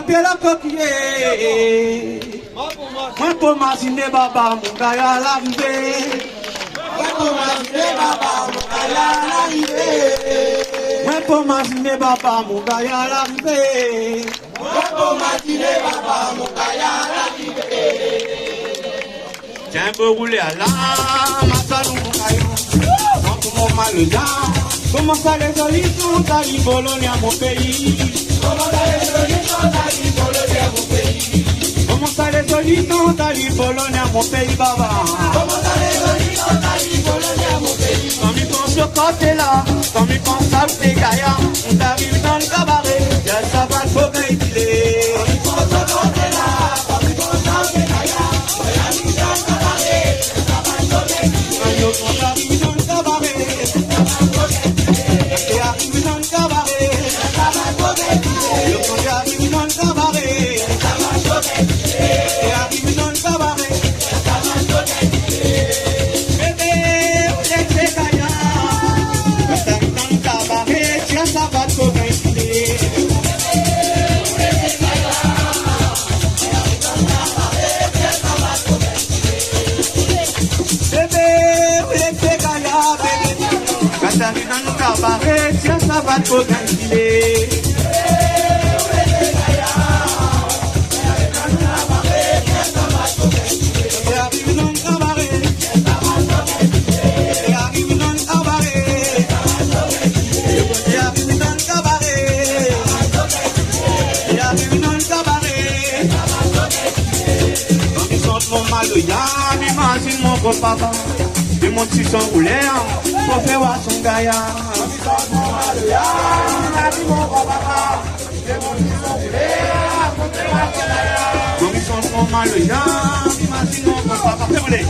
pied la coquille. Moi pour m'imaginer baba mon gars à l'arrivée. Moi pour m'imaginer baba mon gars à l'arrivée. Moi pour m'imaginer baba mon gars à l'arrivée. Moi pour m'imaginer baba mon gars à l'arrivée. Tiens beau rouler à la masalou mon caillou. Dans tout mon mal le comment ça les jolis sont allés voler à mon pays. Comment ça les jolis sont allés voler à mon pays. Comment ça les jolis sont allés voler à mon pays, baba. Comment ça les jolis sont allés voler à mon pays. Quand ils pensent au côté là, quand ils pensent à ces gaillards, on arrive dans le cabaret, y'a ça va le faut qu'il est. Quand ils pensent au côté là, quand ils pensent à ces gaillards, on arrive dans le cabaret, y'a ça va le faut qu'il est. Quand ils arrivent dans le cabaret, tiens, ça va trop tranquille. Imagine mon gros papa, et mon petit sang roulé, pour faire voir son gaillard. Comme ils sont trop mal, imagine mon gros papa, fais rouler.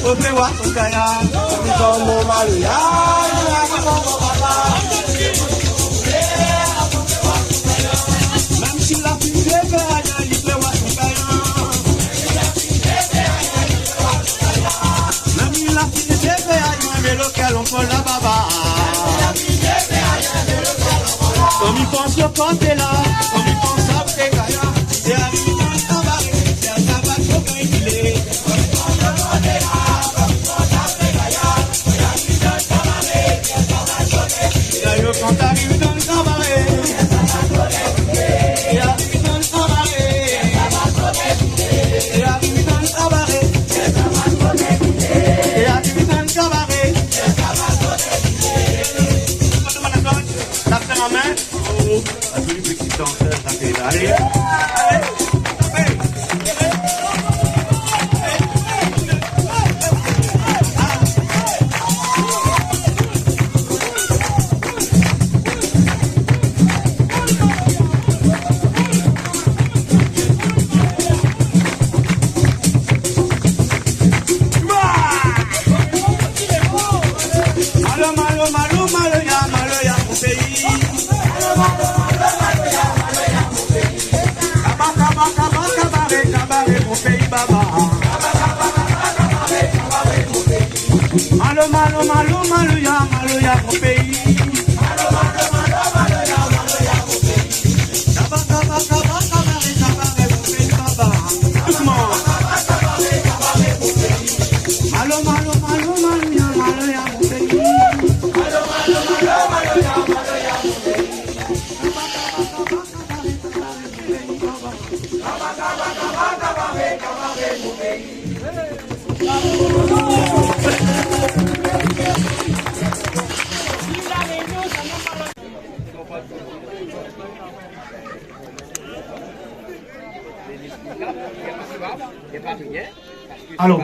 Pour faire voir son gaillard. Comme ils sont trop mal, imagine mon gros papa. Même si la fille est belle, il peut voir son gaillard. Lequel on peut la baba. Comme il pense au côté là, comme il pense à tes gaillards, c'est arrivé dans le cabaret, c'est un tabac trop qu'il est. Comme il pense au côté là, comme il pense à tes gaillards, c'est arrivé dans le cabaret, c'est un tabac trop qu'il est. Quand t'arrives dans le cabaret, c'est un tabac trop qu'il est. C'est arrivé dans le cabaret, c'est un tabac trop qu'il est. C'est arrivé dans le cabaret, c'est un tabac trop qu'il est. C'est arrivé dans le cabaret. La main, oh, à tous les petits danseurs, allez, allez, malo, ya, mon pays. Malo, ya, mon pays. Cabaret, mon pays, baba. Doucement. Malo, ya, mon pays. Malo, ya, mon pays. Cabaret, mon pays. Allô.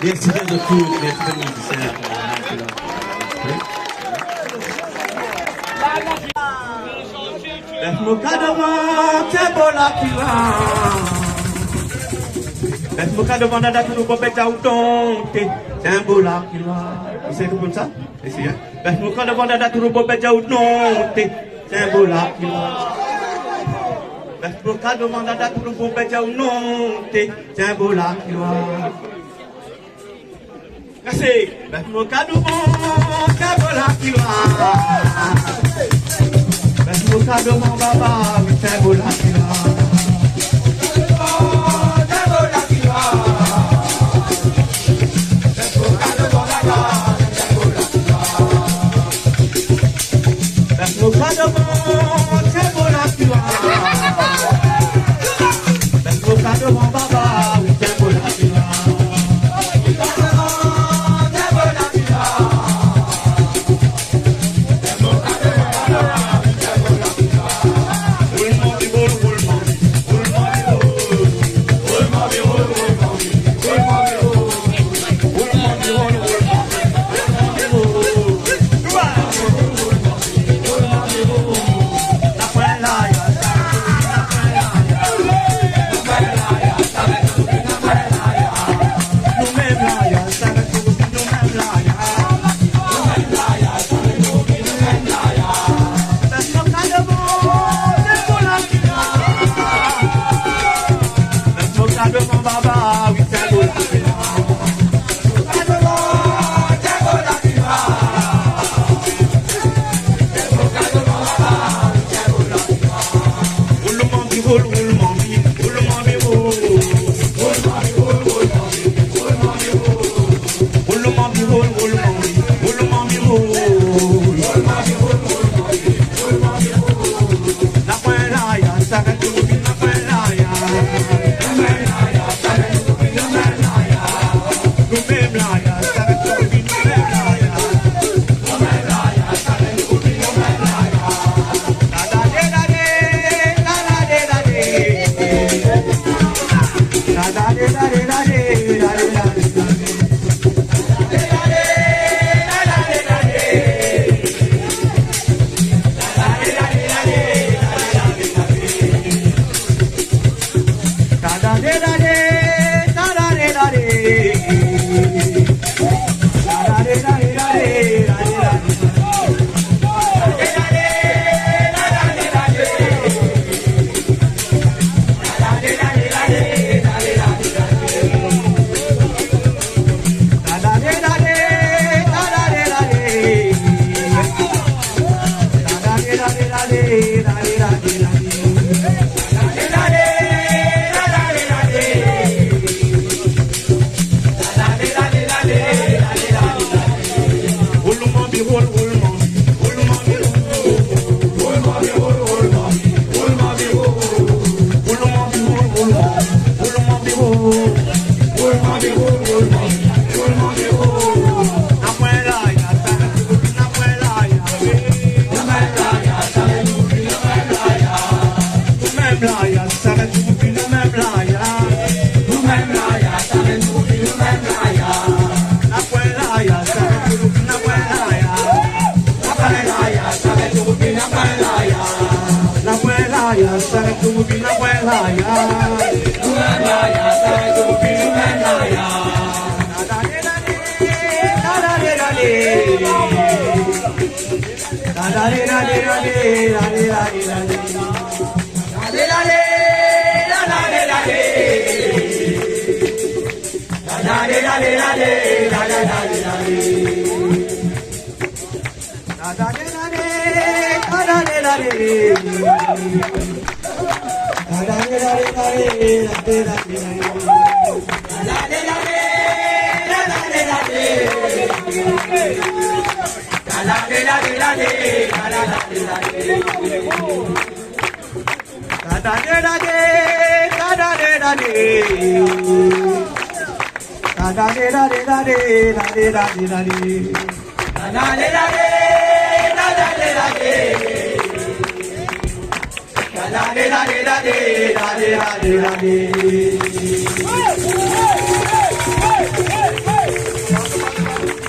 Merci bien de tout, merci musicien. Muka devant dada tu nous compètes à autant, c'est un beau là qui va. C'est tout comme ça? Ici, hein? Muka devant dada tu nous compètes à autant, c'est un beau là qui va. Muka devant dada tu nous compètes à autant, c'est un beau là qui va. Merci. Muka devant, c'est beau là qui va. Muka devant baba, c'est un beau là qui va.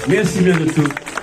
Merci bien de tout.